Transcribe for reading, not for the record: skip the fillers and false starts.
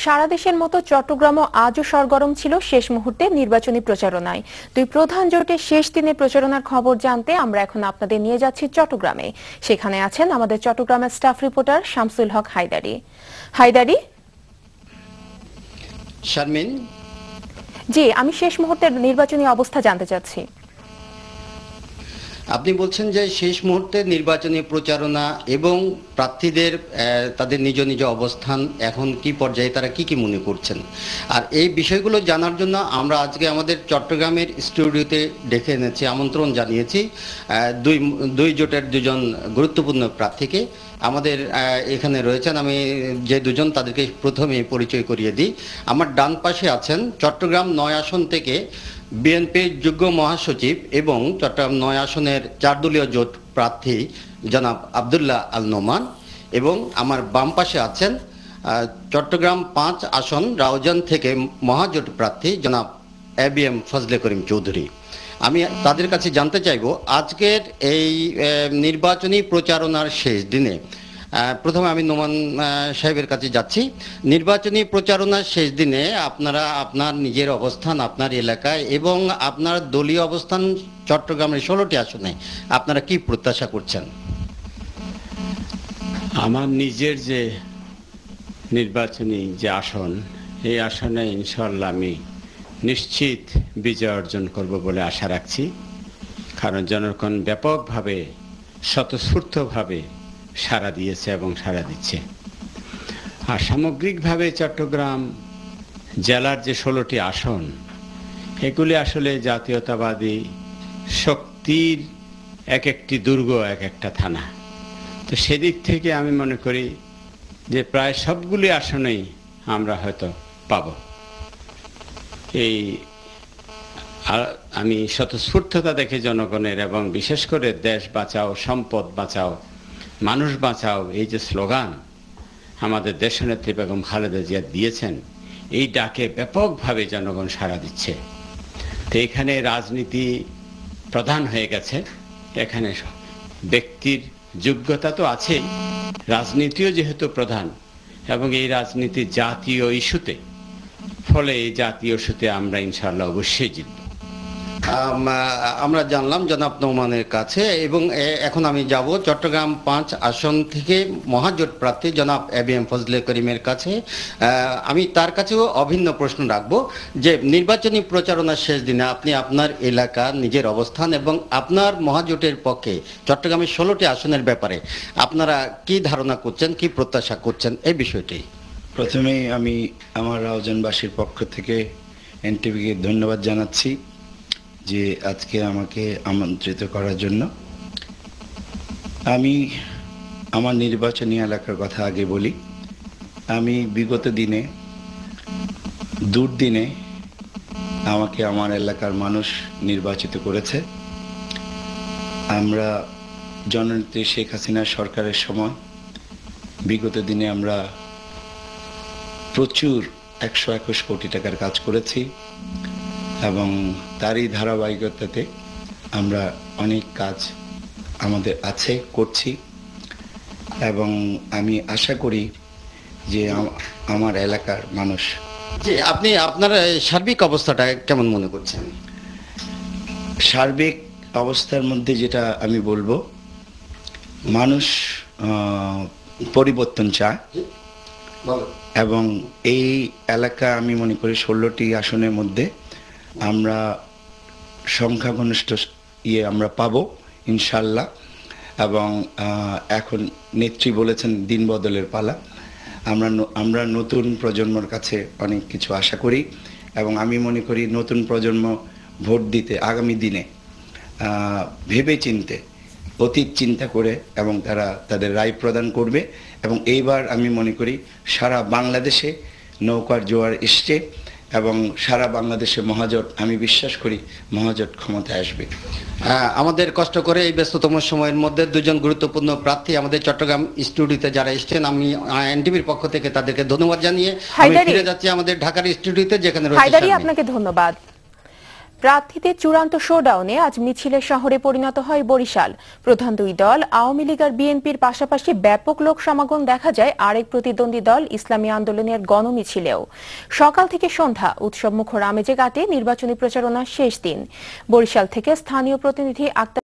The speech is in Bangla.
সারা দেশের মতো চট্টগ্রামও আজও সরগরম ছিল শেষ মুহূর্তে নির্বাচনী প্রচারণায়। দুই প্রধান জোটের শেষ দিনে প্রচারণার খবর জানতে আমরা এখন আপনাদের নিয়ে যাচ্ছি চট্টগ্রামে। সেখানে আছেন আমাদের চট্টগ্রামের স্টাফ রিপোর্টার শামসুল হক হায়দারি। শারমিন, জি, আমি শেষ মুহূর্তের নির্বাচনী অবস্থা জানতে চাচ্ছি। আপনি বলছেন যে শেষ মুহূর্তে নির্বাচনী প্রচারণা এবং প্রার্থীদের তাদের নিজ নিজ অবস্থান এখন কি পর্যায়ে, তারা কি কি মনে করছেন, আর এই বিষয়গুলো জানার জন্য আমরা আজকে আমাদের চট্টগ্রামের স্টুডিওতে ডেকে এনেছি, আমন্ত্রণ জানিয়েছি দুই জোটের দুজন গুরুত্বপূর্ণ প্রার্থীকে। আমাদের এখানে রয়েছেন, আমি যে দুজন তাদেরকে প্রথমে পরিচয় করিয়ে দিই। আমার ডান পাশে আছেন চট্টগ্রাম ৯ আসন থেকে বিএনপির যুগ্ম মহাসচিব এবং চট্টগ্রাম ৯ আসনের 4 দলীয় জোট প্রার্থী জনাব আব্দুল্লাহ আল নোমান, এবং আমার বাম পাশে আছেন চট্টগ্রাম 5 আসন রাউজান থেকে মহাজোট প্রার্থী জনাব এবিএম ফজলে করিম চৌধুরী। আমি তাদের কাছে জানতে চাইব আজকের এই নির্বাচনী প্রচারণার শেষ দিনে, প্রথমে আমি নোমান সাহেবের কাছে যাচ্ছি। নির্বাচনী প্রচারণার শেষ দিনে আপনারা আপনার নিজের অবস্থান আপনার এলাকায় এবং আপনার দলীয় অবস্থান চট্টগ্রামের 16টি আসনে আপনারা কি প্রত্যাশা করছেন? আমার নিজের যে নির্বাচনী যে আসন, এই আসনে ইনশাআল্লাহ আমি নিশ্চিত বিজয় অর্জন করব বলে আশা রাখছি, কারণ জনগণ ব্যাপকভাবে স্বতঃস্ফূর্তভাবে সাড়া দিয়েছে এবং সাড়া দিচ্ছে। আর সামগ্রিকভাবে চট্টগ্রাম জেলার যে 16টি আসন, এগুলি আসলে জাতীয়তাবাদী শক্তির এক একটি দুর্গ, এক একটা থানা। তো সেদিক থেকে আমি মনে করি যে প্রায় সবগুলি আসনেই আমরা হয়তো পাব। এই আমি স্বতঃস্ফূর্ততা দেখে জনগণের, এবং বিশেষ করে দেশ বাঁচাও, সম্পদ বাঁচাও, মানুষ বাঁচাও, এই যে স্লোগান আমাদের দেশনেত্রী বেগম খালেদা জিয়া দিয়েছেন, এই ডাকে ব্যাপকভাবে জনগণ সাড়া দিচ্ছে। তো এখানে রাজনীতি প্রধান হয়ে গেছে, এখানে ব্যক্তির যোগ্যতা তো আছেই, রাজনীতিও যেহেতু প্রধান, এবং এই রাজনীতি জাতীয় ইস্যুতে, ফলে এই জাতীয় ইস্যুতে আমরা ইনশাআল্লাহ অবশ্যই জিতব। আমরা জানলাম জনাব নোমানের কাছে, এবং এখন আমি যাব চট্টগ্রাম 5 আসন থেকে মহাজোট প্রার্থী জনাব এবিএম ফজলে করিমের কাছে। আমি তার কাছেও অভিন্ন প্রশ্ন রাখবো যে নির্বাচনী প্রচারণার শেষ দিনে আপনি আপনার এলাকা, নিজের অবস্থান এবং আপনার মহাজোটের পক্ষে চট্টগ্রামের 16টি আসনের ব্যাপারে আপনারা কি ধারণা করছেন, কি প্রত্যাশা করছেন, এই বিষয়টি। প্রথমেই আমি আমার রাউজানবাসীর পক্ষ থেকে এনটিভিকে ধন্যবাদ জানাচ্ছি যে আজকে আমাকে আমন্ত্রিত করার জন্য। আমি আমার নির্বাচনী এলাকার কথা আগে বলি। আমি বিগত দিনে, দুর্দিনে আমাকে আমার এলাকার মানুষ নির্বাচিত করেছে। আমরা জননেত্রী শেখ হাসিনার সরকারের সময় বিগত দিনে আমরা প্রচুর 121 কোটি টাকার কাজ করেছি, এবং তারই ধারাবাহিকতাতে আমরা অনেক কাজ আমাদের আছে, করছি, এবং আমি আশা করি যে আমার এলাকার মানুষ। যে আপনি আপনার সার্বিক অবস্থাটা কেমন মনে করছেন? সার্বিক অবস্থার মধ্যে যেটা আমি বলবো, মানুষ পরিবর্তন চায়, এবং এই এলাকা আমি মনে করি 16টি আসনের মধ্যে আমরা সংখ্যাগরিষ্ঠ আমরা পাবো ইনশাল্লাহ। এবং এখন নেত্রী বলেছেন দিন বদলের পালা। আমরা নতুন প্রজন্মর কাছে অনেক কিছু আশা করি, এবং আমি মনে করি নতুন প্রজন্ম ভোট দিতে আগামী দিনে ভেবে চিনতে, অতীত চিন্তা করে, এবং তারা তাদের রায় প্রদান করবে। এবং এইবার আমি মনে করি সারা বাংলাদেশে নৌকার জোয়ার এসছে, এবং সারা বাংলাদেশে মহাজোট, আমি বিশ্বাস করি মহাজোট ক্ষমতায় আসবে। আমাদের কষ্ট করে এই ব্যস্ততম সময়ের মধ্যে দুজন গুরুত্বপূর্ণ প্রার্থী আমাদের চট্টগ্রাম স্টুডিওতে যারা এসেছেন, আমি এনটিভির পক্ষ থেকে তাদেরকে ধন্যবাদ জানিয়ে আমি ফিরে যাচ্ছি আমাদের ঢাকার স্টুডিওতে, যেখানে রয়েছে। আপনাকে ধন্যবাদ। প্রার্থীদের চূড়ান্ত শোডাউনে আজ মিছিলের শহরে পরিণত হয় বরিশাল। প্রধান দুই দল আওয়ামী লীগ আর বিএনপির পাশাপাশি ব্যাপক লোক সমাগম দেখা যায় আরেক প্রতিদ্বন্দ্বী দল ইসলামী আন্দোলনের গণমিছিলেও। সকাল থেকে সন্ধ্যা উৎসবমুখর আমেজে কাটে নির্বাচনী প্রচারণার শেষ দিন। বরিশাল থেকে স্থানীয় প্রতিনিধি আক্তার